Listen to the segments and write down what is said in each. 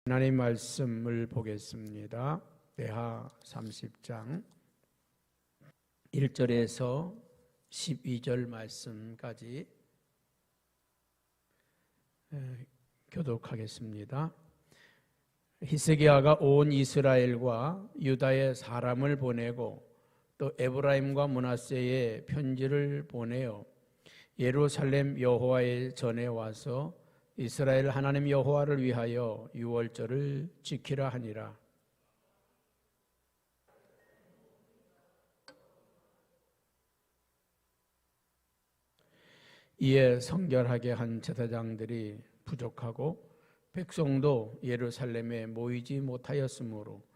하나님 말씀을 보겠습니다. 내하 30장 1절에서 12절 말씀까지 교독하겠습니다. 히스기야가 온 이스라엘과 유다의 사람을 보내고 또 에브라임과 므낫세에 편지를 보내어 예루살렘 여호와의 전에 와서 이스라엘 하나님 여호와를 위하여 유월절을 지키라 하니라. 이에 성결하게 한 제사장들이 부족하고 백성도 예루살렘에 모이지 못하였으므로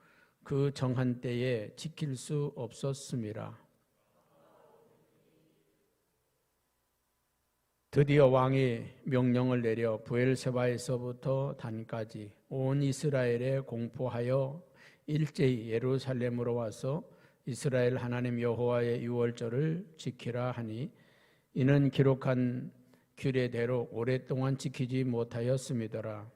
그 정한 때에 지킬 수 없었음이라. 드디어 왕이 명령을 내려 브엘세바에서부터 단까지 온 이스라엘에 공포하여 일제히 예루살렘으로 와서 이스라엘 하나님 여호와의 유월절을 지키라 하니 이는 기록한 규례대로 오랫동안 지키지 못하였음이더라.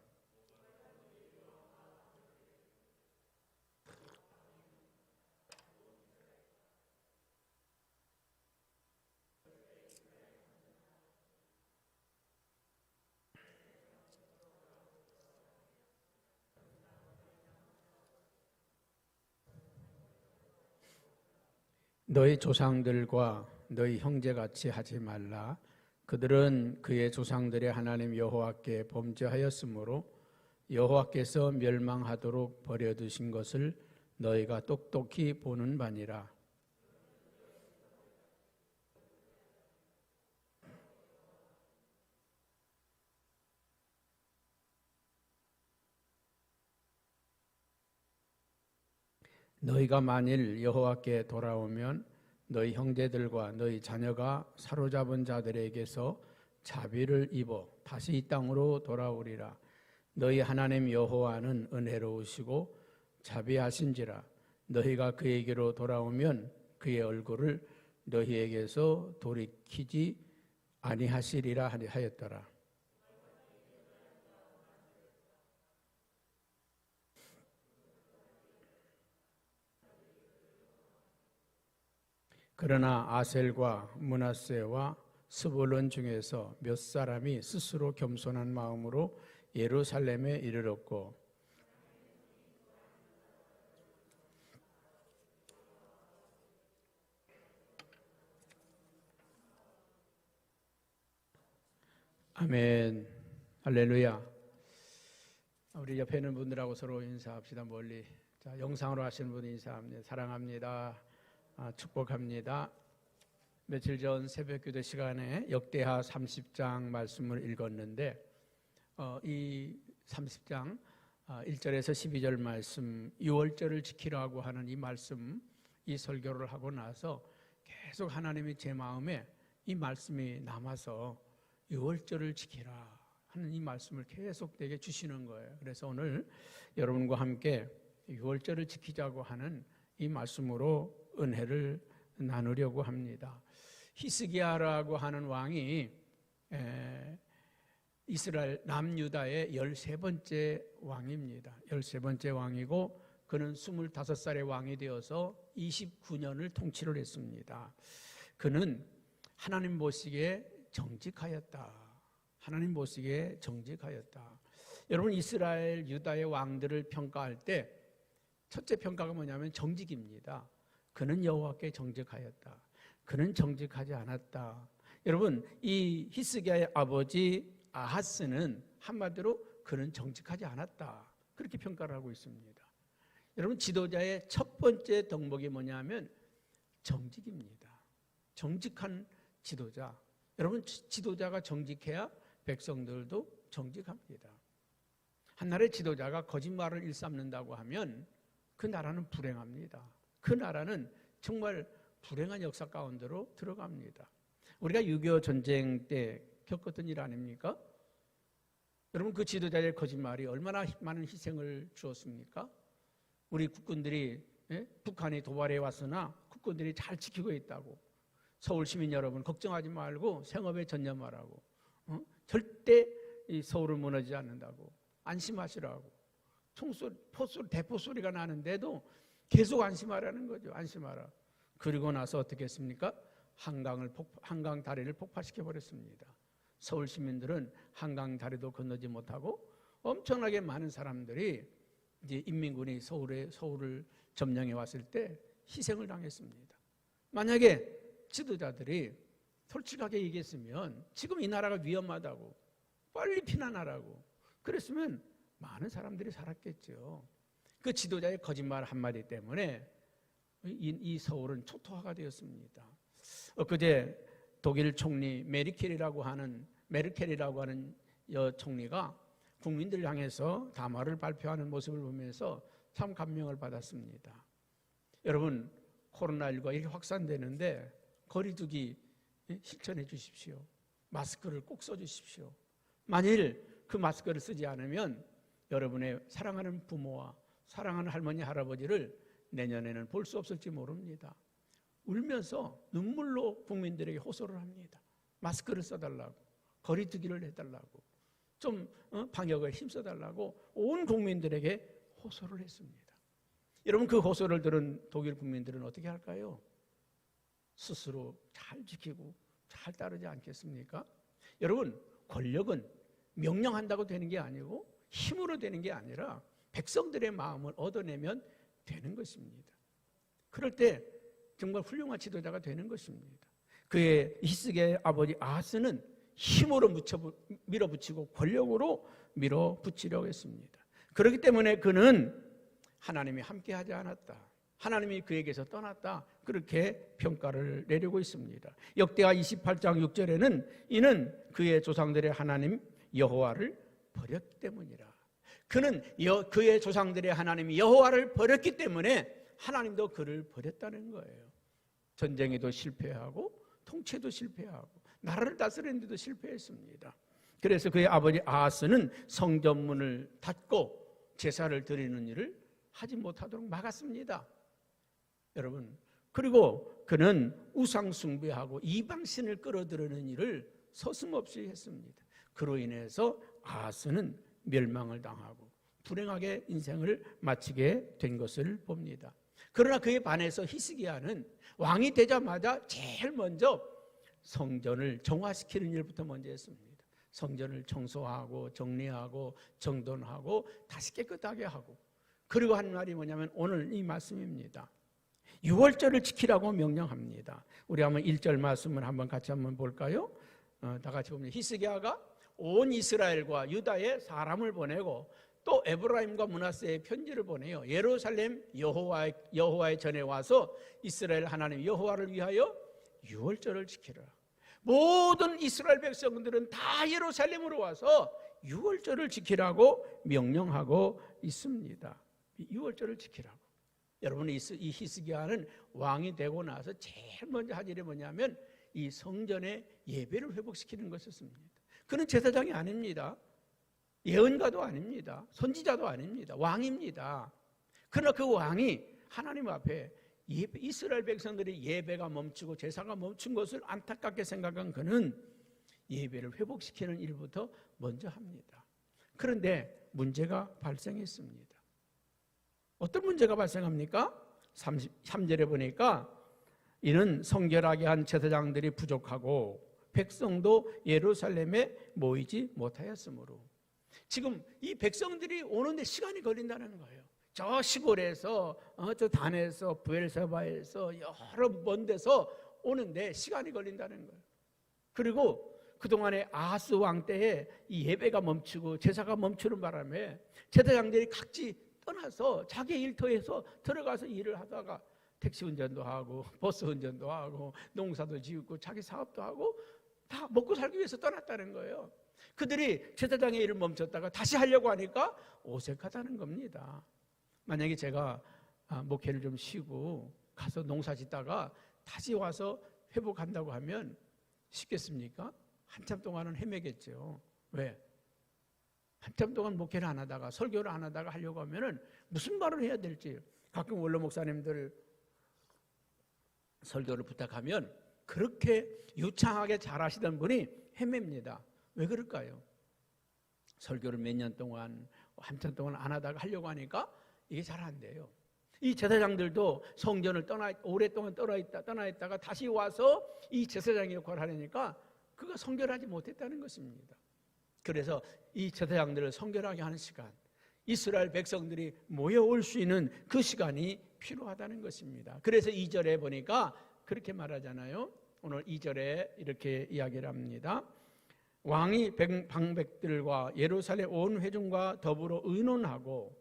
너희 조상들과 너희 형제같이 하지 말라. 그들은 그의 조상들의 하나님 여호와께 범죄하였으므로 여호와께서 멸망하도록 버려두신 것을 너희가 똑똑히 보는 바니라. 너희가 만일 여호와께 돌아오면 너희 형제들과 너희 자녀가 사로잡은 자들에게서 자비를 입어 다시 이 땅으로 돌아오리라. 너희 하나님 여호와는 은혜로우시고 자비하신지라. 너희가 그에게로 돌아오면 그의 얼굴을 너희에게서 돌이키지 아니하시리라 하였더라. 그러나 아셀과 므낫세와 스불론 중에서 몇 사람이 스스로 겸손한 마음으로 예루살렘에 이르렀고 아멘. 할렐루야. 우리 옆에 있는 분들하고 서로 인사합시다. 멀리. 자, 영상으로 하시는 분 인사합니다. 사랑합니다. 축복합니다. 며칠 전 새벽기도 시간에 역대하 30장 말씀을 읽었는데 이 30장 1절에서 12절 말씀 유월절을 지키라고 하는 이 말씀, 이 설교를 하고 나서 계속 하나님이 제 마음에 이 말씀이 남아서 유월절을 지키라 하는 이 말씀을 계속 내게 주시는 거예요. 그래서 오늘 여러분과 함께 유월절을 지키자고 하는 이 말씀으로 은혜를 나누려고 합니다. 히스기야라고 하는 왕이 이스라엘 남유다의 13번째 왕입니다. 13번째 왕이고 그는 25살의 왕이 되어서 29년을 통치를 했습니다. 그는 하나님 보시기에 정직하였다. 하나님 보시기에 정직하였다. 여러분, 이스라엘 유다의 왕들을 평가할 때 첫째 평가가 뭐냐면 정직입니다. 그는 여호와께 정직하였다. 그는 정직하지 않았다. 여러분, 이 히스기야의 아버지 아하스는 한마디로 그는 정직하지 않았다. 그렇게 평가를 하고 있습니다. 여러분, 지도자의 첫 번째 덕목이 뭐냐면 정직입니다. 정직한 지도자. 여러분, 지도자가 정직해야 백성들도 정직합니다. 한 나라의 지도자가 거짓말을 일삼는다고 하면 그 나라는 불행합니다. 그 나라는 정말 불행한 역사 가운데로 들어갑니다. 우리가 6.25 전쟁 때 겪었던 일 아닙니까? 여러분, 그 지도자의 거짓말이 얼마나 많은 희생을 주었습니까? 우리 국군들이 북한이 도발해 왔으나 국군들이 잘 지키고 있다고. 서울 시민 여러분, 걱정하지 말고 생업에 전념하라고. 절대 이 서울을 무너지지 않는다고. 안심하시라고. 총소리, 포소리, 대포소리가 나는데도 계속 안심하라는 거죠. 안심하라. 그리고 나서 어떻게 했습니까? 한강 다리를 폭파시켜 버렸습니다. 서울 시민들은 한강 다리도 건너지 못하고 엄청나게 많은 사람들이 이제 인민군이 서울을 점령해 왔을 때 희생을 당했습니다. 만약에 지도자들이 솔직하게 얘기했으면 지금 이 나라가 위험하다고 빨리 피난하라고 그랬으면 많은 사람들이 살았겠죠. 그 지도자의 거짓말 한마디 때문에 이 서울은 초토화가 되었습니다. 엊그제 독일 총리 메르켈이라고 하는 총리가 국민들을 향해서 담화를 발표하는 모습을 보면서 참 감명을 받았습니다. 여러분, 코로나19가 이렇게 확산되는데 거리두기 실천해 주십시오. 마스크를 꼭 써주십시오. 만일 그 마스크를 쓰지 않으면 여러분의 사랑하는 부모와 사랑하는 할머니, 할아버지를 내년에는 볼 수 없을지 모릅니다. 울면서 눈물로 국민들에게 호소를 합니다. 마스크를 써달라고, 거리두기를 해달라고, 좀 방역에 힘써달라고 온 국민들에게 호소를 했습니다. 여러분, 그 호소를 들은 독일 국민들은 어떻게 할까요? 스스로 잘 지키고 잘 따르지 않겠습니까? 여러분, 권력은 명령한다고 되는 게 아니고 힘으로 되는 게 아니라 백성들의 마음을 얻어내면 되는 것입니다. 그럴 때 정말 훌륭한 지도자가 되는 것입니다. 그의 히스기야의 아버지 아하스는 힘으로 밀어붙이고 권력으로 밀어붙이려고 했습니다. 그렇기 때문에 그는 하나님이 함께하지 않았다, 하나님이 그에게서 떠났다, 그렇게 평가를 내리고 있습니다. 역대하 28장 6절에는 이는 그의 조상들의 하나님 여호와를 버렸기 때문이라. 그는 그의 조상들의 하나님 여호와를 버렸기 때문에 하나님도 그를 버렸다는 거예요. 전쟁에도 실패하고 통치도 실패하고 나라를 다스리는 데도 실패했습니다. 그래서 그의 아버지 아하스는 성전문을 닫고 제사를 드리는 일을 하지 못하도록 막았습니다. 여러분, 그리고 그는 우상 숭배하고 이방신을 끌어들이는 일을 서슴없이 했습니다. 그로 인해서 아하스는 멸망을 당하고 불행하게 인생을 마치게 된 것을 봅니다. 그러나 그에 반해서 히스기야는 왕이 되자마자 제일 먼저 성전을 정화시키는 일부터 먼저 했습니다. 성전을 청소하고 정리하고 정돈하고 다시 깨끗하게 하고, 그리고 한 말이 뭐냐면 오늘 이 말씀입니다. 6월절을 지키라고 명령합니다. 우리 한번 1절 말씀을 한번 같이 한번 볼까요? 다 같이 보면 히스기야가 온 이스라엘과 유다에 사람을 보내고 또 에브라임과 므낫세에 편지를 보내요. 예루살렘 여호와의 전에 와서 이스라엘 하나님 여호와를 위하여 6월절을 지키라. 모든 이스라엘 백성들은 다 예루살렘으로 와서 6월절을 지키라고 명령하고 있습니다. 6월절을 지키라고. 여러분, 이 히스기야는 왕이 되고 나서 제일 먼저 할 일이 뭐냐면 이 성전의 예배를 회복시키는 것이었습니다. 그는 제사장이 아닙니다. 예언가도 아닙니다. 선지자도 아닙니다. 왕입니다. 그러나 그 왕이 하나님 앞에 이스라엘 백성들의 예배가 멈추고 제사가 멈춘 것을 안타깝게 생각한 그는 예배를 회복시키는 일부터 먼저 합니다. 그런데 문제가 발생했습니다. 어떤 문제가 발생합니까? 33절에 보니까 이는 성결하게 한 제사장들이 부족하고 백성도 예루살렘에 모이지 못하였으므로. 지금 이 백성들이 오는데 시간이 걸린다는 거예요. 저 시골에서 저 단에서 브엘세바에서 여러 먼 데서 오는데 시간이 걸린다는 거예요. 그리고 그동안에 아하스 왕 때에 이 예배가 멈추고 제사가 멈추는 바람에 제사장들이 각지 떠나서 자기 일터에서 들어가서 일을 하다가 택시 운전도 하고 버스 운전도 하고 농사도 지었고 자기 사업도 하고 다 먹고 살기 위해서 떠났다는 거예요. 그들이 제사장의 일을 멈췄다가 다시 하려고 하니까 어색하다는 겁니다. 만약에 제가 목회를 좀 쉬고 가서 농사 짓다가 다시 와서 회복한다고 하면 쉽겠습니까? 한참 동안은 헤매겠죠. 왜? 한참 동안 목회를 안 하다가 설교를 안 하다가 하려고 하면은 무슨 말을 해야 될지, 가끔 원로 목사님들 설교를 부탁하면 그렇게 유창하게 잘하시던 분이 헤맵니다. 왜 그럴까요? 설교를 몇 년 동안 한참 동안 안 하다가 하려고 하니까 이게 잘 안 돼요. 이 제사장들도 성전을 오랫동안 떠나 있다가 다시 와서 이 제사장의 역할을 하려니까 그거 성결하지 못했다는 것입니다. 그래서 이 제사장들을 성결하게 하는 시간, 이스라엘 백성들이 모여올 수 있는 그 시간이 필요하다는 것입니다. 그래서 2절에 보니까 그렇게 말하잖아요. 오늘 2절에 이렇게 이야기를 합니다. 왕이 방백들과 예루살렘 온 회중과 더불어 의논하고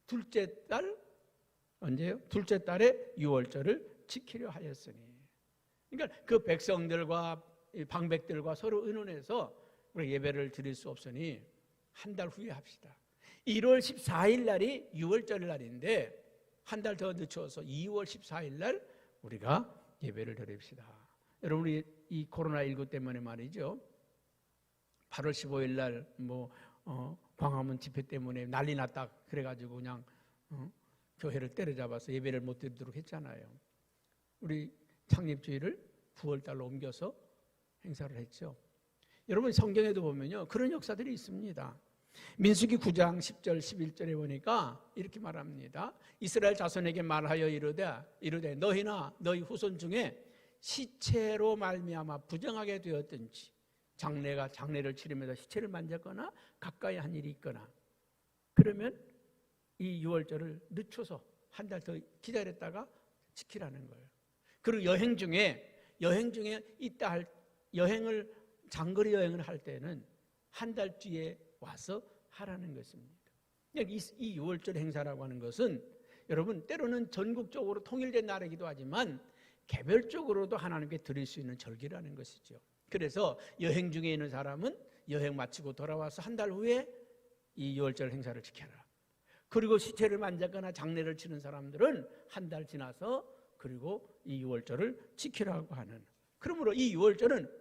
둘째 달, 언제요? 둘째 달에 유월절을 지키려 하였으니. 그러니까 그 백성들과 방백들과 서로 의논해서 우리 예배를 드릴 수 없으니 한 달 후에 합시다. 1월 14일 날이 유월절 날인데 한 달 더 늦춰서 2월 14일 날 우리가 예배를 드립시다. 여러분, 우리 이 코로나19 때문에 말이죠. 8월 15일 날 광화문 집회 때문에 난리 났다 그래가지고 그냥 교회를 때려잡아서 예배를 못 드리도록 했잖아요. 우리 창립주일을 9월 달로 옮겨서 행사를 했죠. 여러분, 성경에도 보면요 그런 역사들이 있습니다. 민수기 9장 10절 11절에 보니까 이렇게 말합니다. 이스라엘 자손에게 말하여 이르되 너희나 너희 후손 중에 시체로 말미암아 부정하게 되었든지 장례를 치르면서 시체를 만졌거나 가까이 한 일이 있거나 그러면 이 유월절을 늦춰서 한 달 더 기다렸다가 지키라는 거예요. 그리고 여행 중에 장거리 여행을 할 때는 한 달 뒤에 와서 하라는 것입니다. 이 유월절 행사라고 하는 것은 여러분 때로는 전국적으로 통일된 날이기도 하지만 개별적으로도 하나님께 드릴 수 있는 절기라는 것이죠. 그래서 여행 중에 있는 사람은 여행 마치고 돌아와서 한 달 후에 이 유월절 행사를 지켜라. 그리고 시체를 만졌거나 장례를 치는 사람들은 한 달 지나서 그리고 이 유월절을 지키라고 하는. 그러므로 이 유월절은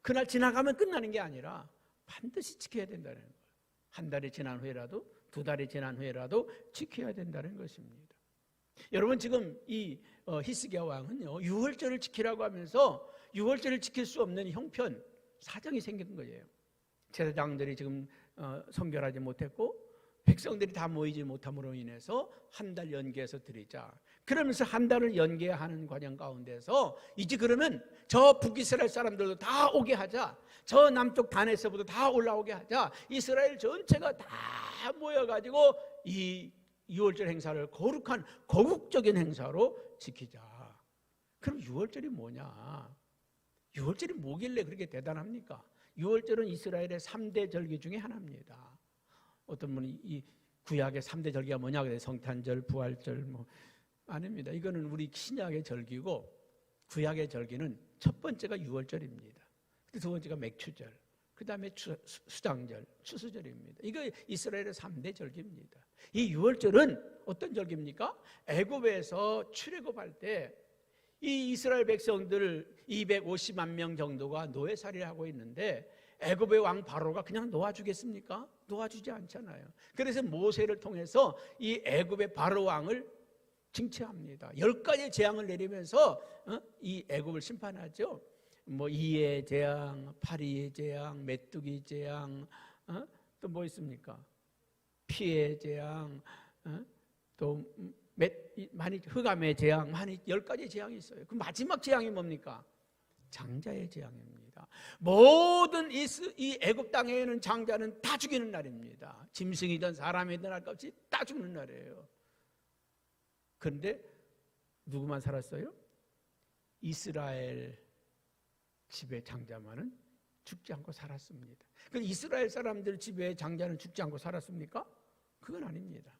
그날 지나가면 끝나는 게 아니라 반드시 지켜야 된다는 거예요. 한 달이 지난 후에라도 두 달이 지난 후에라도 지켜야 된다는 것입니다. 여러분, 지금 이 히스기야 왕은요 유월절을 지키라고 하면서 유월절을 지킬 수 없는 형편, 사정이 생긴 거예요. 제사장들이 지금 성결하지 못했고 백성들이 다 모이지 못함으로 인해서 한 달 연기해서 드리자. 그러면서 한 달을 연기하는 과정 가운데서 이제 그러면 저 북이스라엘 사람들도 다 오게 하자. 저 남쪽 단에서부터 다 올라오게 하자. 이스라엘 전체가 다 모여가지고 이 유월절 행사를 거룩한 거국적인 행사로 지키자. 그럼 유월절이 뭐냐? 유월절이 뭐길래 그렇게 대단합니까? 유월절은 이스라엘의 3대 절기 중에 하나입니다. 어떤 분이 이 구약의 3대 절기가 뭐냐 그래요. 성탄절, 부활절 아닙니다. 이거는 우리 신약의 절기고 구약의 절기는 첫 번째가 유월절입니다. 두 번째가 맥추절, 그 다음에 수장절, 추수절입니다. 이거 이스라엘의 3대 절기입니다. 이 유월절은 어떤 절기입니까? 애굽에서 출애굽할 때 이 이스라엘 백성들 250만 명 정도가 노예살이를 하고 있는데 애굽의 왕 바로가 그냥 놓아주겠습니까? 놓아주지 않잖아요. 그래서 모세를 통해서 이 애굽의 바로 왕을 징치합니다. 10가지 재앙을 내리면서 이 애굽을 심판하죠. 이의 재앙, 파리의 재앙, 메뚜기 재앙, 또 뭐 있습니까? 피의 재앙, 또 많이 흑암의 재앙, 많이 10가지 재앙이 있어요. 그 마지막 재앙이 뭡니까? 장자의 재앙입니다. 모든 이 애굽 땅에는 장자는 다 죽이는 날입니다. 짐승이든 사람이든 할 것 없이 다 죽는 날이에요. 그런데 누구만 살았어요? 이스라엘 집의 장자만은 죽지 않고 살았습니다. 그런데 이스라엘 사람들 집의 장자는 죽지 않고 살았습니까? 그건 아닙니다.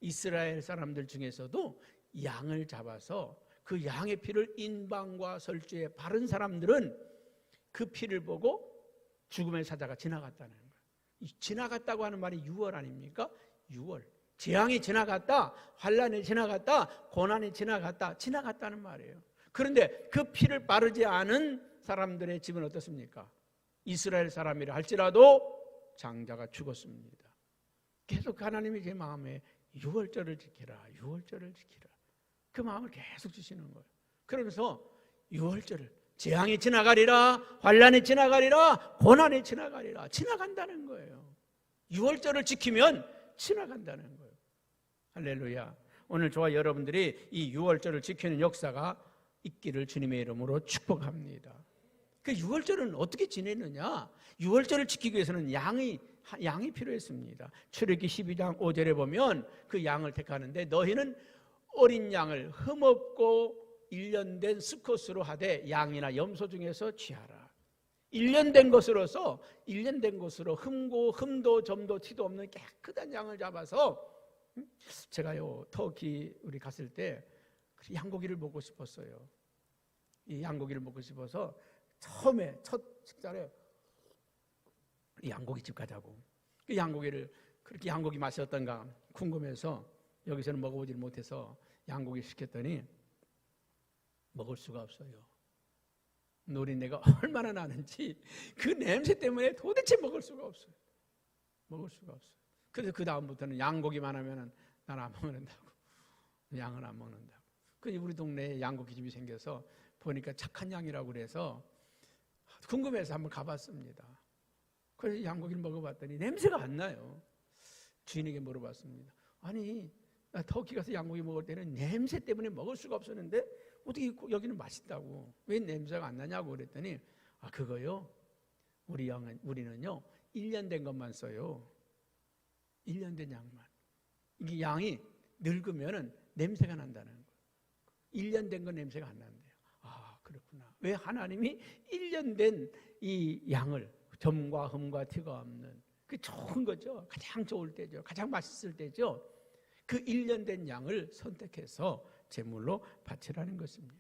이스라엘 사람들 중에서도 양을 잡아서 그 양의 피를 인방과 설주에 바른 사람들은 그 피를 보고 죽음의 사자가 지나갔다는 거예요. 지나갔다고 하는 말이 유월 아닙니까? 유월. 재앙이 지나갔다, 환난이 지나갔다, 고난이 지나갔다는 말이에요. 그런데 그 피를 바르지 않은 사람들의 집은 어떻습니까? 이스라엘 사람이라 할지라도 장자가 죽었습니다. 계속 하나님이 제 마음에 유월절을 지키라, 유월절을 지키라. 그 마음을 계속 주시는 거예요. 그러면서 유월절을 재앙이 지나가리라, 환난이 지나가리라, 고난이 지나가리라. 지나간다는 거예요. 유월절을 지키면 지나간다는 거예요. 할렐루야. 오늘 저와 여러분들이 이 유월절을 지키는 역사가 있기를 주님의 이름으로 축복합니다. 그 유월절은 어떻게 지내느냐? 유월절을 지키기 위해서는 양이 필요했습니다. 출애굽기 12장 5절에 보면 그 양을 택하는데 것은 어린 양을 흠없고 1년 된 수컷으로 하되 양이나 염소 중에서 취하라. 1년 된 것으로 흠도 점도 티도 없는 깨끗한 양을 잡아서, 제가요 터키 우리 갔을 때 양고기를 먹고 싶었어요. 이 양고기를 먹고 싶어서 처음에 첫 식사를 양고기집 가자고. 그 양고기를 그렇게 양고기 맛이 어떤가 궁금해서 여기서는 먹어보질 못해서 양고기 시켰더니 먹을 수가 없어요. 노린내가 얼마나 나는지 그 냄새 때문에 도대체 먹을 수가 없어요. 그래서 그 다음부터는 양고기만 하면은 난 안 먹는다고. 양은 안 먹는다고. 그래서 우리 동네에 양고기집이 생겨서 보니까 착한 양이라고 그래서 궁금해서 한번 가봤습니다. 그래서 양고기를 먹어봤더니 냄새가 안 나요. 주인에게 물어봤습니다. 아니, 나 터키 가서 양고기 먹을 때는 냄새 때문에 먹을 수가 없었는데 어떻게 여기는 맛있다고, 왜 냄새가 안 나냐고 그랬더니, 그거요, 우리는요 1년 된 것만 써요. 1년 된 양만. 이게 양이 늙으면 냄새가 난다는 거예요. 1년 된 건 냄새가 안 난대요. 그렇구나. 왜 하나님이 1년 된 이 양을, 점과 흠과 티가 없는, 그 좋은 거죠. 가장 좋을 때죠. 가장 맛있을 때죠. 그 1년 된 양을 선택해서 제물로 바치라는 것입니다.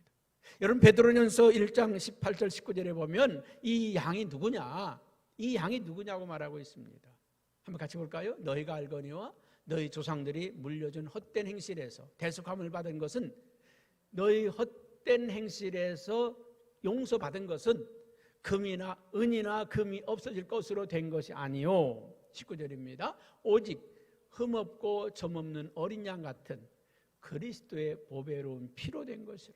여러분, 베드로전서 1장 18절 19절에 보면 이 양이 누구냐? 이 양이 누구냐고 말하고 있습니다. 한번 같이 볼까요? 너희가 알거니와 너희 조상들이 물려준 헛된 행실에서 대속함을 받은 것은, 너희 헛된 행실에서 용서받은 것은 금이나 은이나 금이 없어질 것으로 된 것이 아니요. 19절입니다. 오직 흠없고 점없는 어린 양 같은 그리스도의 보배로운 피로 된 것이라.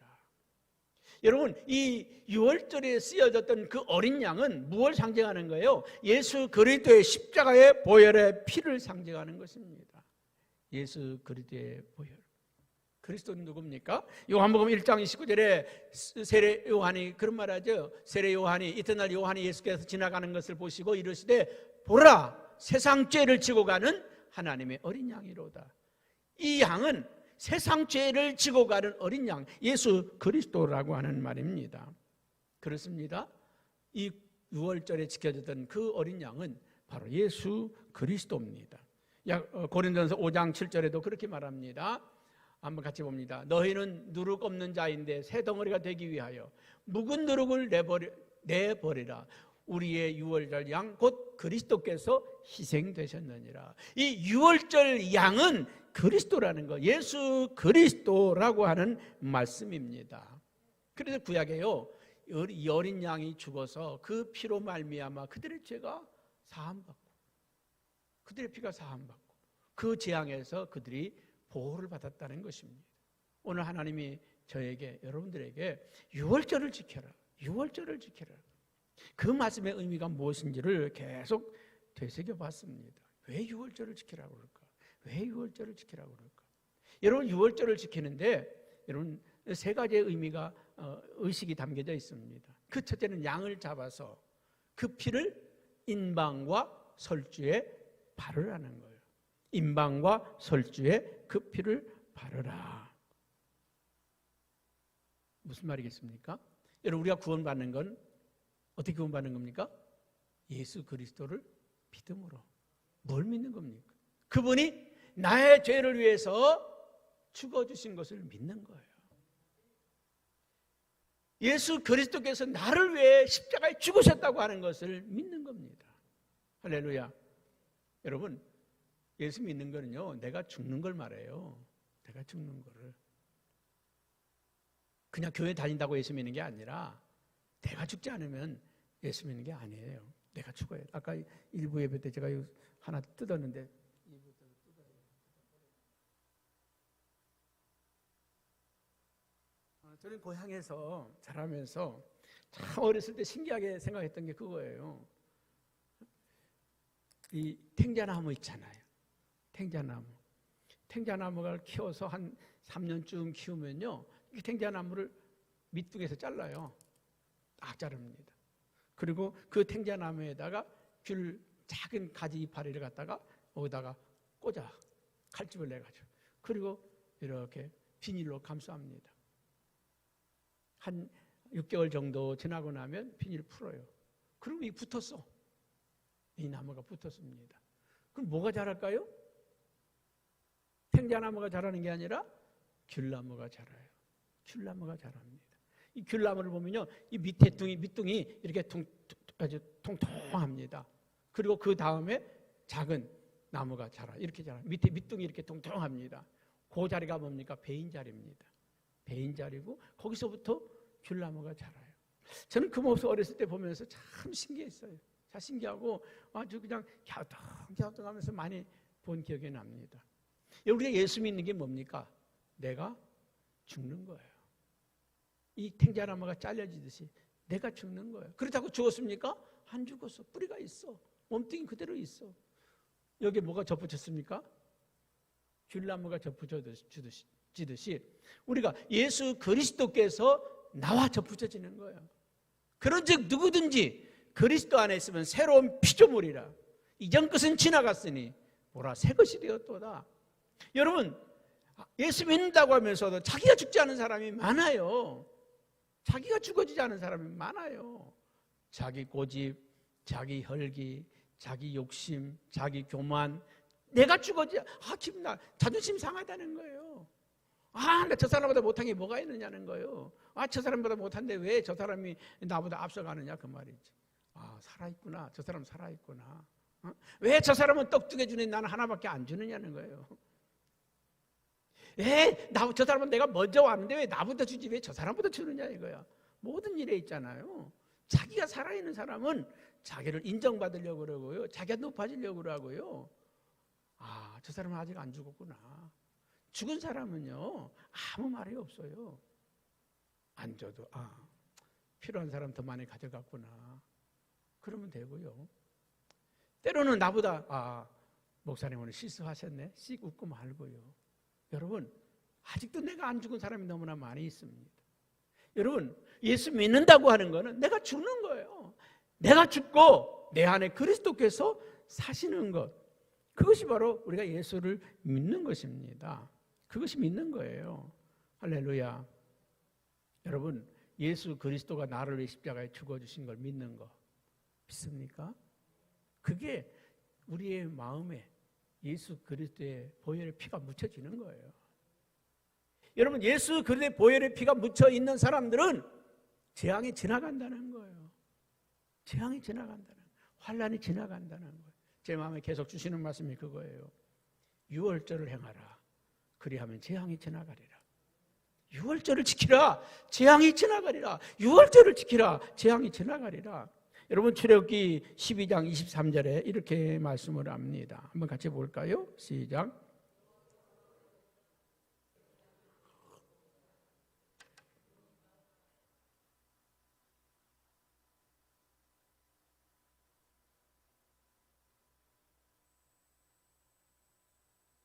여러분, 이 유월절에 쓰여졌던 그 어린 양은 무엇을 상징하는 거예요? 예수 그리스도의 십자가의 보혈의 피를 상징하는 것입니다. 예수 그리스도의 보혈. 그리스도는 누굽니까? 요한복음 1장 29절에 세례 요한이 그런 말하죠. 세례 요한이, 이튿날 요한이 예수께서 지나가는 것을 보시고 이르시되, 보라, 세상 죄를 지고 가는 하나님의 어린 양이로다. 이 양은 세상 죄를 지고 가는 어린 양, 예수 그리스도라고 하는 말입니다. 그렇습니다. 이 유월절에 지켜졌던 그 어린 양은 바로 예수 그리스도입니다. 고린도전서 5장 7절에도 그렇게 말합니다. 한번 같이 봅니다. 너희는 누룩 없는 자인데 새 덩어리가 되기 위하여 묵은 누룩을 내버리라. 우리의 유월절 양 곧 그리스도께서 희생되셨느니라. 이 유월절 양은 그리스도라는 거, 예수 그리스도라고 하는 말씀입니다. 그래서 구약에요, 이 어린 양이 죽어서 그 피로 말미암아 그들의 죄가 사함받고, 그들의 피가 사함받고 그 재앙에서 그들이 보호를 받았다는 것입니다. 오늘 하나님이 저에게, 여러분들에게 유월절을 지켜라, 유월절을 지켜라, 그 말씀의 의미가 무엇인지를 계속 되새겨봤습니다. 왜 유월절을 지키라고 그럴까? 왜 유월절을 지키라고 그럴까? 여러분, 유월절을 지키는데 여러분 세 가지의 의미가, 의식이 담겨져 있습니다. 그 첫째는 양을 잡아서 그 피를 인방과 설주에 바르라는 거예요. 인방과 설주에 그 피를 바르라. 무슨 말이겠습니까? 여러분, 우리가 구원받는 건 어떻게 구원받는 겁니까? 예수 그리스도를 믿음으로. 뭘 믿는 겁니까? 그분이 나의 죄를 위해서 죽어주신 것을 믿는 거예요. 예수 그리스도께서 나를 위해 십자가에 죽으셨다고 하는 것을 믿는 겁니다. 할렐루야. 여러분, 예수 믿는 거는요, 내가 죽는 걸 말해요. 내가 죽는 거를. 그냥 교회 다닌다고 예수 믿는 게 아니라 내가 죽지 않으면 예수 믿는 게 아니에요. 내가 죽어야 돼. 아까 일부 예배 때 제가 하나 뜯었는데, 저는 고향에서 자라면서 참 어렸을 때 신기하게 생각했던 게 그거예요. 이 탱자나무 있잖아요. 탱자나무를 키워서 한 3년쯤 키우면요, 이 탱자나무를 밑둥에서 잘라요. 딱 자릅니다. 그리고 그 탱자나무에다가 작은 가지 이파리를 갖다가 거기다가 꽂아, 칼집을 내가지고. 그리고 이렇게 비닐로 감쌉니다. 한 6개월 정도 지나고 나면 비닐 풀어요. 그럼 이 붙었어. 이 나무가 붙었습니다. 그럼 뭐가 자랄까요? 탱자나무가 자라는 게 아니라 귤나무가 자라요. 귤나무가 자랍니다. 이 귤나무를 보면요, 이 밑둥이 이렇게 아주 통통합니다. 그리고 그 다음에 작은 나무가 자라. 이렇게 자라. 밑에 밑둥이 이렇게 통통합니다. 그 자리가 뭡니까? 배인자리입니다. 배인자리고 거기서부터 귤나무가 자라요. 저는 그 모습 어렸을 때 보면서 참 신기했어요. 참 신기하고 아주 그냥 갸우뚱하면서 많이 본 기억이 납니다. 우리가 예수 믿는 게 뭡니까? 내가 죽는 거예요. 이 탱자나무가 잘려지듯이 내가 죽는 거예요. 그렇다고 죽었습니까? 안 죽었어. 뿌리가 있어. 몸뚱이 그대로 있어. 여기에 뭐가 접붙였습니까? 귤나무가 접붙여지듯이 우리가 예수 그리스도께서 나와 접붙여지는 거예요. 그런즉 누구든지 그리스도 안에 있으면 새로운 피조물이라. 이전 것은 지나갔으니 보라 새 것이 되었도다. 여러분, 예수 믿는다고 하면서도 자기가 죽지 않은 사람이 많아요. 자기가 죽어지지 않은 사람이 많아요. 자기 고집, 자기 혈기, 자기 욕심, 자기 교만. 내가 죽어지, 기분 나, 자존심 상하다는 거예요. 나 저 사람보다 못한 게 뭐가 있느냐는 거예요. 저 사람보다 못한데 왜 저 사람이 나보다 앞서가느냐 그 말이지. 살아있구나. 저 사람 살아있구나. 왜 저 사람은 떡 2개 주니 나는 하나밖에 안 주느냐는 거예요. 저 사람은 내가 먼저 왔는데 왜 나보다 주지 왜 저 사람보다 주느냐 이거야. 모든 일에 있잖아요. 자기가 살아있는 사람은 자기를 인정받으려고 그러고요. 자기가 높아지려고 그러고요. 저 사람은 아직 안 죽었구나. 죽은 사람은요, 아무 말이 없어요. 안 줘도, 필요한 사람 더 많이 가져갔구나. 그러면 되고요. 때로는 나보다, 목사님 오늘 실수하셨네. 씩 웃고 말고요. 여러분, 아직도 내가 안 죽은 사람이 너무나 많이 있습니다. 여러분, 예수 믿는다고 하는 거는 내가 죽는 거예요. 내가 죽고 내 안에 그리스도께서 사시는 것. 그것이 바로 우리가 예수를 믿는 것입니다. 그것이 믿는 거예요. 할렐루야. 여러분, 예수 그리스도가 나를 위해 십자가에 죽어주신 걸 믿는 거 믿습니까? 그게 우리의 마음에 예수 그리스도의 보혈의 피가 묻혀지는 거예요. 여러분, 예수 그리스도의 보혈의 피가 묻혀 있는 사람들은 재앙이 지나간다는 거예요. 재앙이 지나간다는 거예요. 환난이 지나간다는 거예요. 제 마음에 계속 주시는 말씀이 그거예요. 유월절을 행하라. 그리하면 재앙이 지나가리라. 유월절을 지키라. 재앙이 지나가리라. 유월절을 지키라. 재앙이 지나가리라. 여러분, 출애굽기 12장 23절에 이렇게 말씀을 합니다. 한번 같이 볼까요? 시작.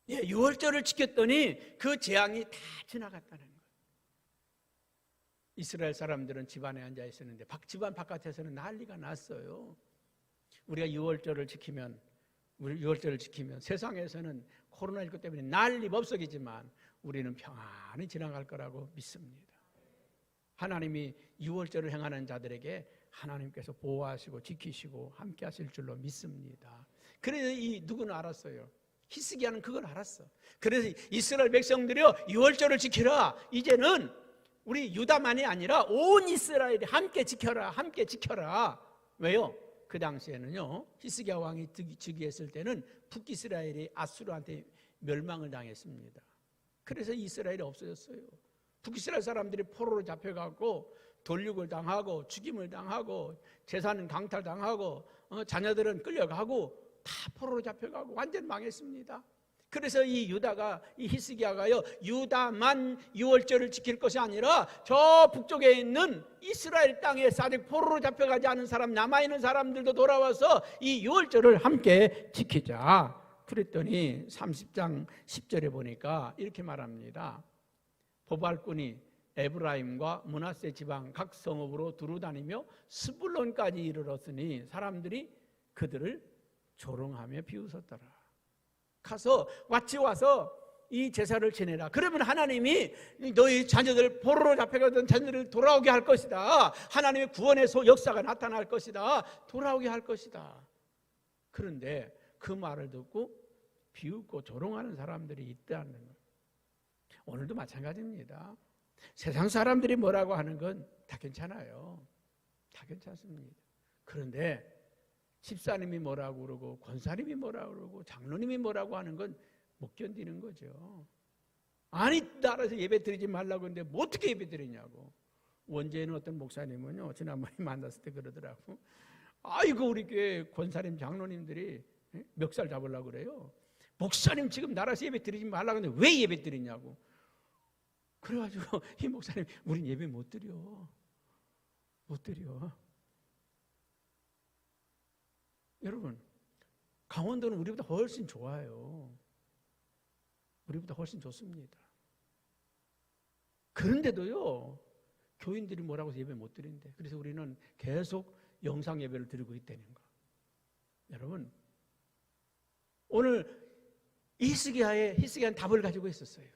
유월절을 지켰더니 그 재앙이 다 지나갔다는 거예요. 이스라엘 사람들은 집안에 앉아 있었는데 집안 바깥에서는 난리가 났어요. 우리가 유월절을 지키면 세상에서는 코로나19 때문에 난리 법석이지만 우리는 평안히 지나갈 거라고 믿습니다. 하나님이 유월절을 행하는 자들에게 하나님께서 보호하시고 지키시고 함께 하실 줄로 믿습니다. 그래서 이 누구는 알았어요. 히스기야는 그걸 알았어. 그래서 이스라엘 백성들이요, 유월절을 지키라. 이제는 우리 유다만이 아니라 온 이스라엘이 함께 지켜라. 함께 지켜라. 왜요? 그 당시에는요, 히스기야 왕이 즉위했을 때는 북이스라엘이 아수르한테 멸망을 당했습니다. 그래서 이스라엘이 없어졌어요. 북이스라엘 사람들이 포로로 잡혀가고 돌육을 당하고 죽임을 당하고 재산은 강탈당하고 자녀들은 끌려가고 다 포로로 잡혀가고 완전 망했습니다. 그래서 이 유다가, 이 히스기야가요, 유다만 유월절을 지킬 것이 아니라 저 북쪽에 있는 이스라엘 땅에 아직 포로로 잡혀가지 않은 사람, 남아있는 사람들도 돌아와서 이 유월절을 함께 지키자. 그랬더니 30장 10절에 보니까 이렇게 말합니다. 보발꾼이 에브라임과 므낫세 지방 각 성읍으로 두루다니며 스불론까지 이르렀으니 사람들이 그들을 조롱하며 비웃었더라. 가서 같이 와서 이 제사를 지내라. 그러면 하나님이 너희 자녀들, 포로로 잡혀가던 자녀들을 돌아오게 할 것이다. 하나님의 구원의 역사가 나타날 것이다. 돌아오게 할 것이다. 그런데 그 말을 듣고 비웃고 조롱하는 사람들이 있다는 거예요. 오늘도 마찬가지입니다. 세상 사람들이 뭐라고 하는 건 다 괜찮아요. 다 괜찮습니다. 그런데 집사님이 뭐라고 그러고 권사님이 뭐라고 그러고 장로님이 뭐라고 하는 건 못 견디는 거죠. 아니, 나라에서 예배 드리지 말라고 했는데 뭐 어떻게 예배 드리냐고. 원주에는 어떤 목사님은요, 지난번에 만났을 때 그러더라고. 아이고, 우리 교회 권사님 장로님들이 멱살 잡으려고 그래요. 목사님 지금 나라에서 예배 드리지 말라고 했는데 왜 예배 드리냐고. 그래가지고 이 목사님, 우린 예배 못 드려. 못 드려. 여러분, 강원도는 우리보다 훨씬 좋아요. 우리보다 훨씬 좋습니다. 그런데도요, 교인들이 뭐라고 해서 예배 못 드린대. 그래서 우리는 계속 영상 예배를 드리고 있다는 거. 여러분, 오늘 히스기야는 답을 가지고 있었어요.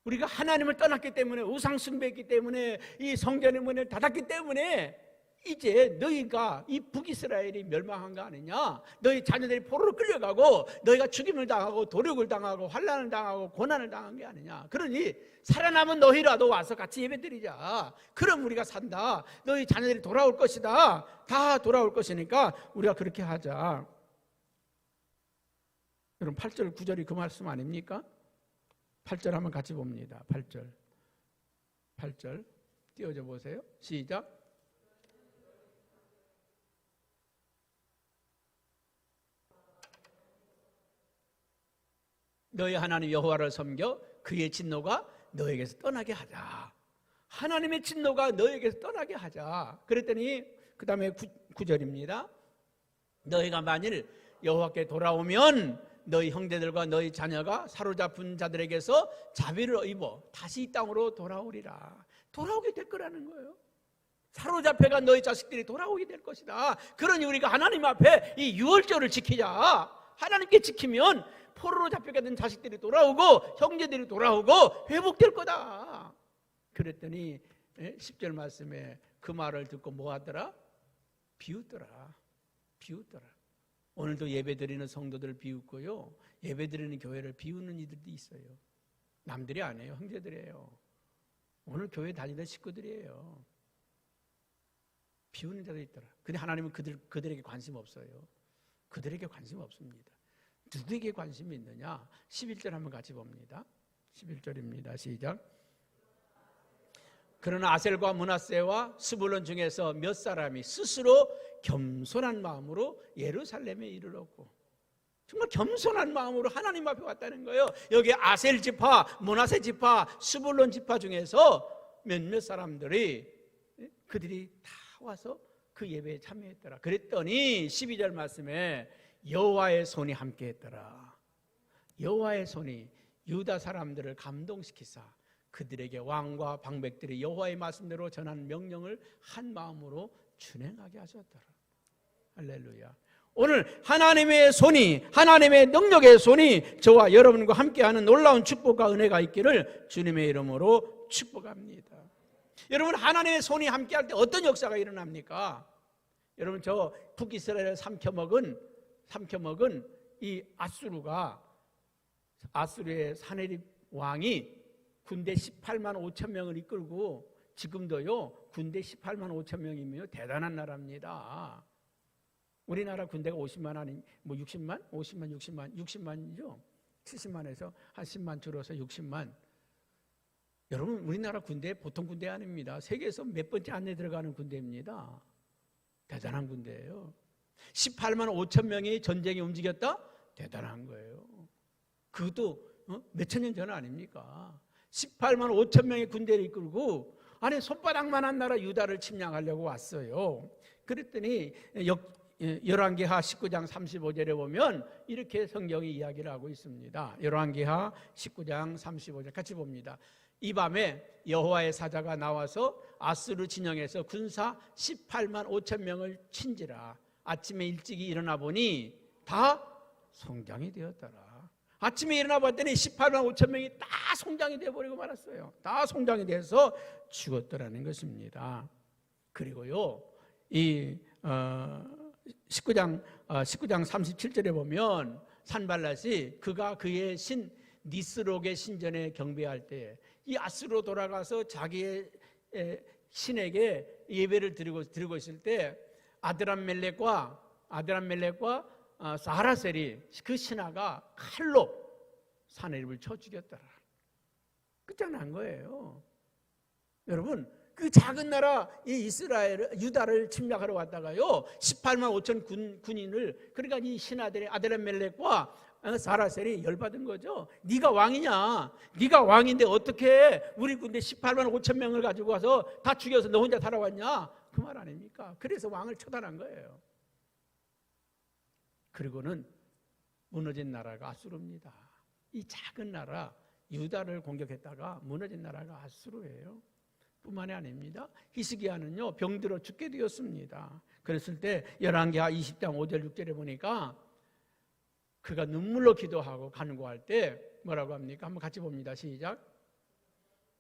우리가 하나님을 떠났기 때문에, 우상 숭배했기 때문에, 이 성전의 문을 닫았기 때문에 이제 너희가 이 북이스라엘이 멸망한 거 아니냐? 너희 자녀들이 포로로 끌려가고 너희가 죽임을 당하고 도륙을 당하고 환난을 당하고 고난을 당한 게 아니냐? 그러니 살아남은 너희라도 와서 같이 예배드리자. 그럼 우리가 산다. 너희 자녀들이 돌아올 것이다. 다 돌아올 것이니까 우리가 그렇게 하자. 여러분, 8절 9절이 그 말씀 아닙니까? 8절 한번 같이 봅니다. 8절 띄워줘 보세요. 시작. 너희 하나님 여호와를 섬겨 그의 진노가 너에게서 떠나게 하자. 하나님의 진노가 너에게서 떠나게 하자. 그랬더니 그 다음에 9절입니다. 너희가 만일 여호와께 돌아오면 너희 형제들과 너희 자녀가 사로잡힌 자들에게서 자비를 입어 다시 이 땅으로 돌아오리라. 돌아오게 될 거라는 거예요. 사로잡혀간 너희 자식들이 돌아오게 될 것이다. 그러니 우리가 하나님 앞에 이 유월절을 지키자. 하나님께 지키면 포로로 잡혀가던 자식들이 돌아오고 형제들이 돌아오고 회복될 거다. 그랬더니 10절 말씀에 그 말을 듣고 뭐 하더라? 비웃더라. 오늘도 예배드리는 성도들을 비웃고요, 예배드리는 교회를 비웃는 이들도 있어요. 남들이 아니에요. 형제들이에요. 오늘 교회 다니던 식구들이에요. 비웃는 자도 있더라. 근데 하나님은 그들에게 관심 없어요. 그들에게 관심 없습니다. 누구에게 관심이 있느냐? 11절 한번 같이 봅니다. 11절입니다. 시작. 그러나 아셀과 므낫세와 스불론 중에서 몇 사람이 스스로 겸손한 마음으로 예루살렘에 이르렀고, 정말 겸손한 마음으로 하나님 앞에 왔다는 거예요. 여기 아셀 지파, 므낫세 지파, 스불론 지파 중에서 몇몇 사람들이 그들이 다 와서 그 예배에 참여했더라. 그랬더니 12절 말씀에 여호와의 손이 함께했더라. 여호와의 손이 유다 사람들을 감동시키사 그들에게 왕과 방백들이 여호와의 말씀대로 전한 명령을 한 마음으로 준행하게 하셨더라. 할렐루야. 오늘 하나님의 손이, 하나님의 능력의 손이 저와 여러분과 함께하는 놀라운 축복과 은혜가 있기를 주님의 이름으로 축복합니다. 여러분, 하나님의 손이 함께할 때 어떤 역사가 일어납니까? 여러분, 저 북이스라엘을 삼켜먹은 이 아수르의 사네립 왕이 군대 18만 5천 명을 이끌고, 지금도요 군대 18만 5천 명이면 대단한 나라입니다. 우리나라 군대가 50만 아니 뭐 60만? 50만, 60만이죠. 70만에서 한 10만 줄어서 60만. 여러분, 우리나라 군대 보통 군대 아닙니다. 세계에서 몇 번째 안에 들어가는 군대입니다. 대단한 군대예요. 18만 5천 명이 전쟁에 움직였다? 대단한 거예요. 그것도 몇천 년 전 아닙니까? 18만 5천 명의 군대를 이끌고 안에 손바닥만한 나라 유다를 침략하려고 왔어요. 그랬더니 열왕기하 19장 35절에 보면 이렇게 성경이 이야기를 하고 있습니다. 열왕기하 19장 35절 같이 봅니다. 이 밤에 여호와의 사자가 나와서 아수르 진영에서 군사 18만 5천 명을 친지라. 아침에 일찍이 일어나 보니 다 송장이 되었더라. 아침에 일어나 봤더니 18만 5천 명이 다 송장이 되어버리고 말았어요. 다 송장이 돼서 죽었더라는 것입니다. 그리고요, 이 19장 37절에 보면 산발랏이 그가 그의 신 니스록의 신전에 경배할 때 이 아수르로 돌아가서 자기의 신에게 예배를 드리고 있을 때 아드람멜렉과 사하라셀이 그 신하가 칼로 사내립을 쳐 죽였더라. 끝장난 거예요. 여러분, 그 작은 나라 이 유다를 침략하러 왔다가요 18만 5천 군인을, 그러니까 이 신하들의 아드람멜렉과 사하라셀이 열받은 거죠. 네가 왕이냐? 네가 왕인데 어떻게 우리 군대 18만 5천 명을 가지고 와서 다 죽여서 너 혼자 살아왔냐? 그 말 아닙니까? 그래서 왕을 처단한 거예요. 그리고는 무너진 나라가 아수르입니다. 이 작은 나라 유다를 공격했다가 무너진 나라가 아수르예요. 뿐만이 아닙니다. 히스기야는요 병들어 죽게 되었습니다. 그랬을 때 열왕기하 20장 5절 6절에 보니까 그가 눈물로 기도하고 간구할 때 뭐라고 합니까? 한번 같이 봅니다. 시작.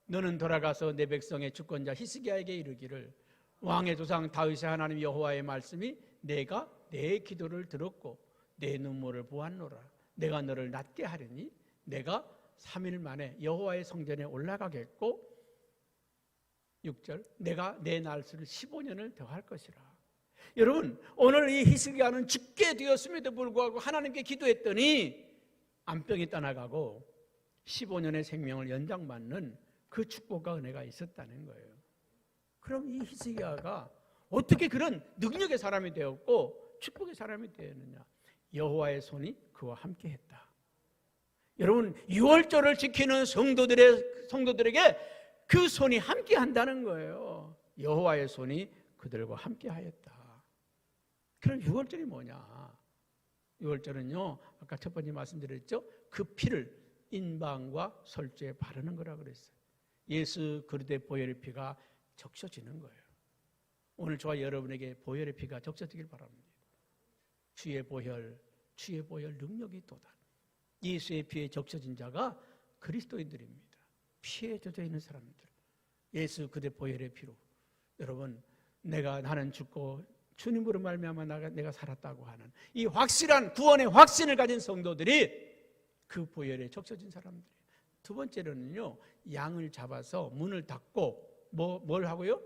너는 돌아가서 내 백성의 주권자 히스기야에게 이르기를 왕의 조상 다윗의 하나님 여호와의 말씀이 내가 내 기도를 들었고 내 눈물을 보았노라. 내가 너를 낫게 하리니 내가 3일 만에 여호와의 성전에 올라가겠고 6절 내가 내 날수를 15년을 더할 것이라. 여러분, 오늘 이 히스기야는 죽게 되었음에도 불구하고 하나님께 기도했더니 암병이 떠나가고 15년의 생명을 연장받는 그 축복과 은혜가 있었다는 거예요. 그럼 이 히스기야가 어떻게 그런 능력의 사람이 되었고 축복의 사람이 되었느냐? 여호와의 손이 그와 함께했다. 여러분, 유월절을 지키는 성도들에게 그 손이 함께한다는 거예요. 여호와의 손이 그들과 함께하였다. 그럼 유월절이 뭐냐? 유월절은요, 아까 첫 번째 말씀드렸죠. 그 피를 인방과 설주에 바르는 거라 그랬어요. 예수 그리스도의 보혈의 피가 적셔지는 거예요. 오늘 저와 여러분에게 보혈의 피가 적셔지길 바랍니다. 주의 보혈 능력이 또다. 예수의 피에 적셔진 자가 그리스도인들입니다. 피에 젖어 있는 사람들. 예수 그리스도의 보혈의 피로 여러분, 나는 죽고 주님으로 말미암아 내가 살았다고 하는 이 확실한 구원의 확신을 가진 성도들이 그 보혈에 적셔진 사람들이에요. 두 번째로는요, 양을 잡아서 문을 닫고 뭘 하고요?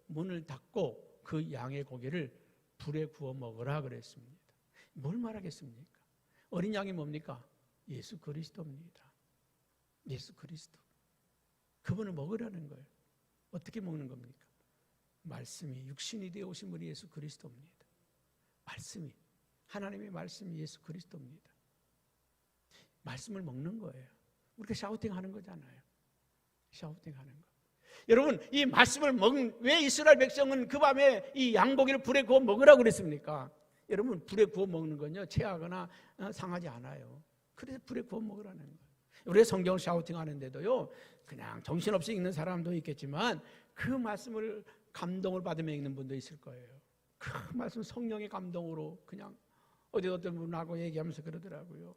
문을 닫고 그 양의 고기를 불에 구워 먹으라 그랬습니다. 뭘 말하겠습니까? 어린 양이 뭡니까? 예수 그리스도입니다. 예수 그리스도. 그분을 먹으라는 거예요. 어떻게 먹는 겁니까? 말씀이 육신이 되어 오신 우리 예수 그리스도입니다. 말씀이, 하나님의 말씀이 예수 그리스도입니다. 말씀을 먹는 거예요. 우리가 샤우팅하는 거잖아요. 샤우팅하는 거. 여러분, 이 말씀을 왜 이스라엘 백성은 그 밤에 이 양고기를 불에 구워 먹으라고 그랬습니까? 여러분, 불에 구워 먹는 건요 체하거나 상하지 않아요. 그래서 불에 구워 먹으라는 거예요. 우리가 성경을 샤우팅하는데도요 그냥 정신없이 읽는 사람도 있겠지만 그 말씀을 감동을 받으며 읽는 분도 있을 거예요. 그 말씀 성령의 감동으로 그냥 어떤 분하고 얘기하면서 그러더라고요.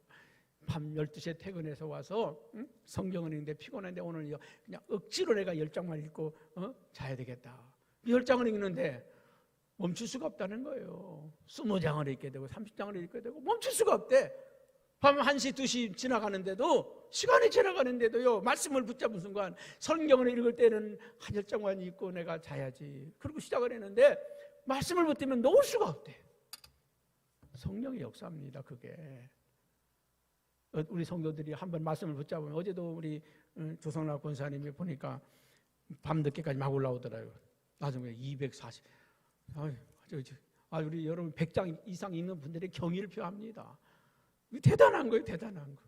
밤 12시에 퇴근해서 와서 성경을 읽는데 피곤한데 오늘 그냥 억지로 내가 10장만 읽고 자야 되겠다. 10장을 읽는데 멈출 수가 없다는 거예요. 20장을 읽게 되고 30장을 읽게 되고 멈출 수가 없대. 밤 1시, 2시 지나가는데도 시간이 지나가는데도요 말씀을 붙잡은 순간 성경을 읽을 때는 한 10장만 읽고 내가 자야지. 그리고 시작을 했는데 말씀을 붙들면 놓을 수가 없대. 성령의 역사입니다. 그게. 우리 성도들이 한번 말씀을 붙잡으면 어제도 우리 조성락 권사님이 보니까 밤늦게까지 막 올라오더라고요. 나중에 240. 우리 여러분 100장 이상 읽는 분들의 경의를 표합니다. 대단한 거예요. 대단한 거.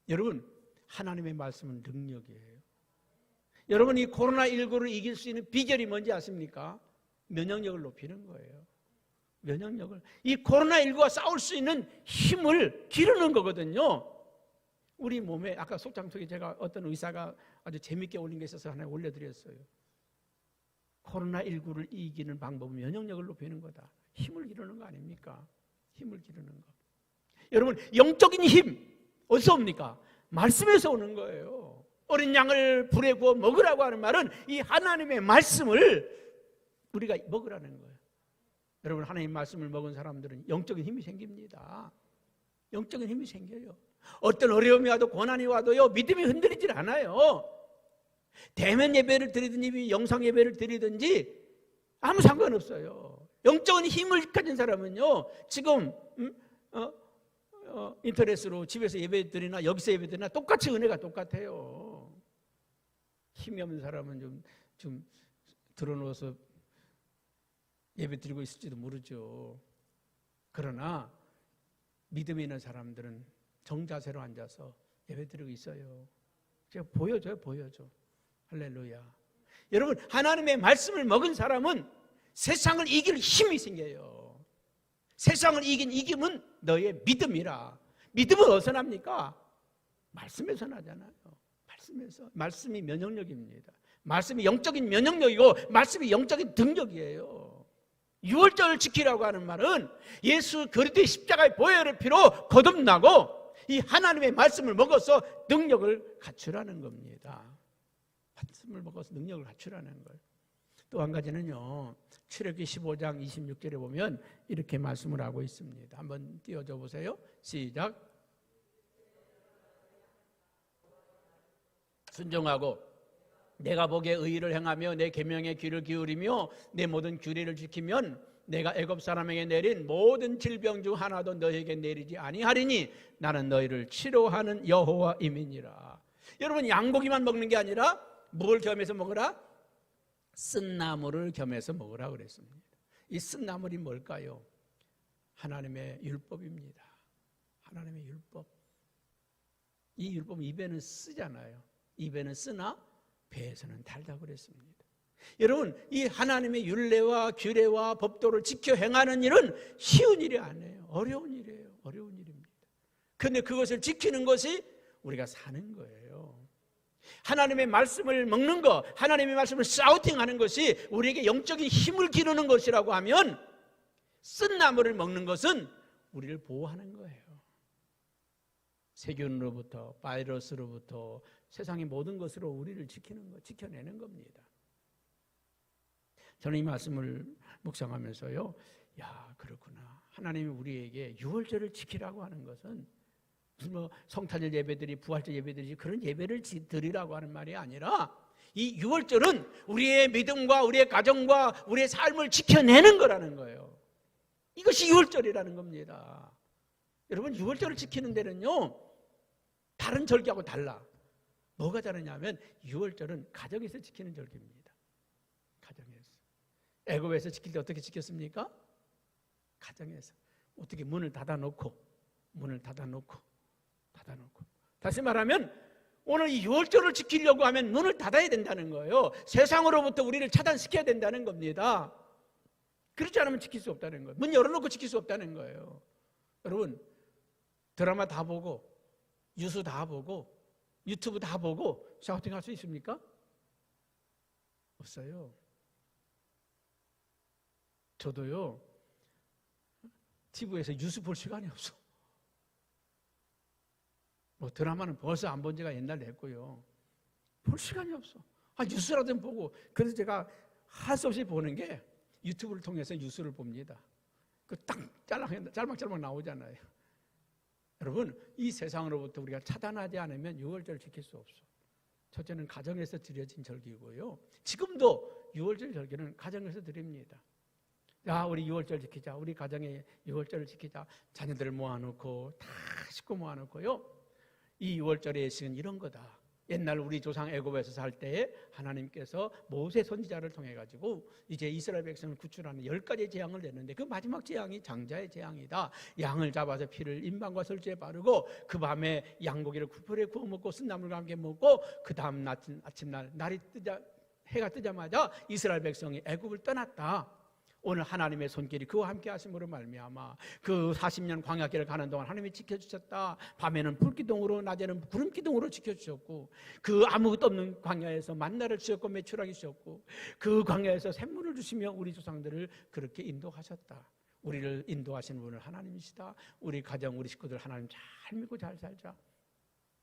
여러분, 하나님의 말씀은 능력이에요. 여러분, 이 코로나19를 이길 수 있는 비결이 뭔지 아십니까? 면역력을 높이는 거예요. 면역력을. 이 코로나19와 싸울 수 있는 힘을 기르는 거거든요. 우리 몸에, 아까 속장 속에 제가 어떤 의사가 아주 재밌게 올린 게 있어서 하나 올려드렸어요. 코로나19를 이기는 방법은 면역력을 높이는 거다. 힘을 기르는 거 아닙니까? 힘을 기르는 거. 여러분, 영적인 힘 어디서 옵니까? 말씀에서 오는 거예요. 어린 양을 불에 구워 먹으라고 하는 말은 이 하나님의 말씀을 우리가 먹으라는 거예요. 여러분, 하나님의 말씀을 먹은 사람들은 영적인 힘이 생깁니다. 영적인 힘이 생겨요. 어떤 어려움이 와도 고난이 와도요, 믿음이 흔들리질 않아요. 대면 예배를 드리든지 영상 예배를 드리든지 아무 상관없어요. 영적인 힘을 가진 사람은요, 지금 인터넷으로 집에서 예배 드리나 여기서 예배 드리나 똑같이 은혜가 똑같아요. 힘이 없는 사람은 좀 들어누워서 예배 드리고 있을지도 모르죠. 그러나 믿음이 있는 사람들은 정자세로 앉아서 예배 드리고 있어요. 제가 보여줘요. 할렐루야. 여러분, 하나님의 말씀을 먹은 사람은 세상을 이길 힘이 생겨요. 세상을 이긴 이김은 너의 믿음이라. 믿음은 어디서 납니까? 말씀에서 나잖아요. 말씀에서. 말씀이 면역력입니다. 말씀이 영적인 면역력이고 말씀이 영적인 능력이에요. 유월절을 지키라고 하는 말은 예수 그리스도의 십자가의 보혈의 피로 거듭나고 이 하나님의 말씀을 먹어서 능력을 갖추라는 겁니다. 말씀을 먹어서 능력을 갖추라는 거예요. 또 한 가지는요, 출애굽기 15장 26절에 보면 이렇게 말씀을 하고 있습니다. 한번 띄워줘 보세요. 시작. 순종하고 내가 보기에 의의를 행하며 내 계명에 귀를 기울이며 내 모든 규례를 지키면 내가 애굽 사람에게 내린 모든 질병 중 하나도 너희에게 내리지 아니하리니 나는 너희를 치료하는 여호와임이니라. 여러분, 양고기만 먹는 게 아니라 뭘 겸해서 먹으라? 쓴나물을 겸해서 먹으라 그랬습니다. 이 쓴나물이 뭘까요? 하나님의 율법입니다. 하나님의 율법. 이 율법은 입에는 쓰잖아요. 입에는 쓰나 배에서는 달다고 그랬습니다. 여러분, 이 하나님의 율례와 규례와 법도를 지켜 행하는 일은 쉬운 일이 아니에요. 어려운 일이에요. 어려운 일입니다. 그런데 그것을 지키는 것이 우리가 사는 거예요. 하나님의 말씀을 먹는 것, 하나님의 말씀을 샤우팅하는 것이 우리에게 영적인 힘을 기르는 것이라고 하면 쓴 나물을 먹는 것은 우리를 보호하는 거예요. 세균으로부터, 바이러스로부터, 세상의 모든 것으로 우리를 지켜내는 겁니다. 저는 이 말씀을 묵상하면서요, 야, 그렇구나. 하나님이 우리에게 유월절을 지키라고 하는 것은 무슨 뭐 성탄절 예배들이, 부활절 예배들이 그런 예배를 드리라고 하는 말이 아니라 이 유월절은 우리의 믿음과 우리의 가정과 우리의 삶을 지켜내는 거라는 거예요. 이것이 유월절이라는 겁니다. 여러분, 유월절을 지키는 데는요, 다른 절기하고 달라. 뭐가 다르냐면 유월절은 가정에서 지키는 절기입니다. 가정에서. 애굽에서 지킬 때 어떻게 지켰습니까? 가정에서. 어떻게 문을 닫아놓고 다시 말하면 오늘 이 유월절을 지키려고 하면 문을 닫아야 된다는 거예요. 세상으로부터 우리를 차단시켜야 된다는 겁니다. 그렇지 않으면 지킬 수 없다는 거예요. 문 열어놓고 지킬 수 없다는 거예요. 여러분, 드라마 다 보고 뉴스 다 보고 유튜브 다 보고 샤우팅 할 수 있습니까? 없어요. 저도요, TV에서 뉴스 볼 시간이 없어. 뭐 드라마는 벌써 안 본 지가 옛날 됐고요. 볼 시간이 없어. 뉴스라도 보고. 그래서 제가 할 수 없이 보는 게 유튜브를 통해서 뉴스를 봅니다. 그 딱 짤막짤막 나오잖아요. 여러분, 이 세상으로부터 우리가 차단하지 않으면 유월절 지킬 수 없어. 첫째는 가정에서 드려진 절기고요. 지금도 유월절 절기는 가정에서 드립니다. 야, 우리 유월절 지키자. 우리 가정에 유월절을 지키자. 자녀들을 모아놓고 다 식구 모아놓고요. 이 유월절의 예식은 이런 거다. 옛날 우리 조상 애굽에서 살 때에 하나님께서 모세 선지자를 통해 가지고 이제 이스라엘 백성을 구출하는 10가지 재앙을 냈는데 그 마지막 재앙이 장자의 재앙이다. 양을 잡아서 피를 인방과 설주에 바르고 그 밤에 양고기를 불에 구워 먹고 쓴나물과 함께 먹고 그 다음 아침날 해가 뜨자마자 이스라엘 백성이 애굽을 떠났다. 오늘 하나님의 손길이 그와 함께 하심으로 말미암아 그 40년 광야길을 가는 동안 하나님이 지켜주셨다. 밤에는 불기둥으로 낮에는 구름기둥으로 지켜주셨고 그 아무것도 없는 광야에서 만나를 주셨고 메추라기 주셨고 그 광야에서 샘물을 주시며 우리 조상들을 그렇게 인도하셨다. 우리를 인도하시는 분은 하나님이시다. 우리 가정 우리 식구들 하나님 잘 믿고 잘 살자.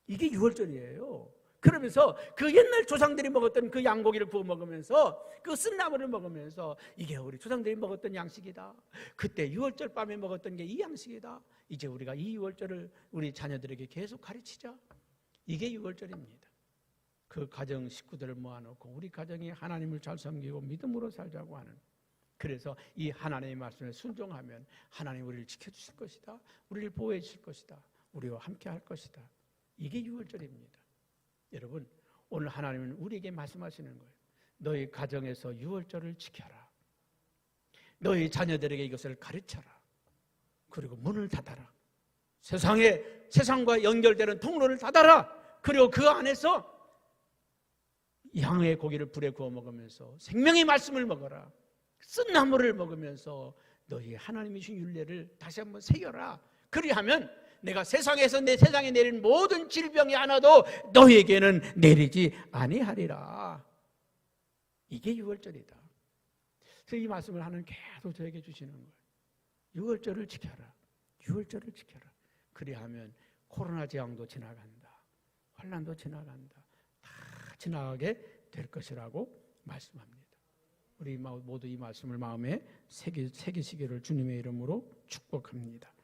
이게 유월절이에요. 그러면서 그 옛날 조상들이 먹었던 그 양고기를 구워 먹으면서 그 쓴나물을 먹으면서 이게 우리 조상들이 먹었던 양식이다. 그때 유월절 밤에 먹었던 게 이 양식이다. 이제 우리가 이 유월절을 우리 자녀들에게 계속 가르치자. 이게 유월절입니다. 그 가정 식구들을 모아놓고 우리 가정이 하나님을 잘 섬기고 믿음으로 살자고 하는, 그래서 이 하나님의 말씀에 순종하면 하나님 우리를 지켜주실 것이다. 우리를 보호해 주실 것이다. 우리와 함께 할 것이다. 이게 유월절입니다. 여러분, 오늘 하나님은 우리에게 말씀하시는 거예요. 너희 가정에서 유월절을 지켜라. 너희 자녀들에게 이것을 가르쳐라. 그리고 문을 닫아라. 세상과 연결되는 통로를 닫아라. 그리고 그 안에서 양의 고기를 불에 구워 먹으면서 생명의 말씀을 먹어라. 쓴나물을 먹으면서 너희 하나님이신 율례를 다시 한번 새겨라. 그리하면 내가 세상에서 내 세상에 내린 모든 질병이 하나도 너희에게는 내리지 아니하리라. 이게 유월절이다. 그래서 이 말씀을 하나님 계속 저에게 주시는 거예요. 유월절을 지켜라. 유월절을 지켜라. 그리하면 코로나 재앙도 지나간다. 환난도 지나간다. 다 지나가게 될 것이라고 말씀합니다. 우리 모두 이 말씀을 마음에 새기시기를 주님의 이름으로 축복합니다.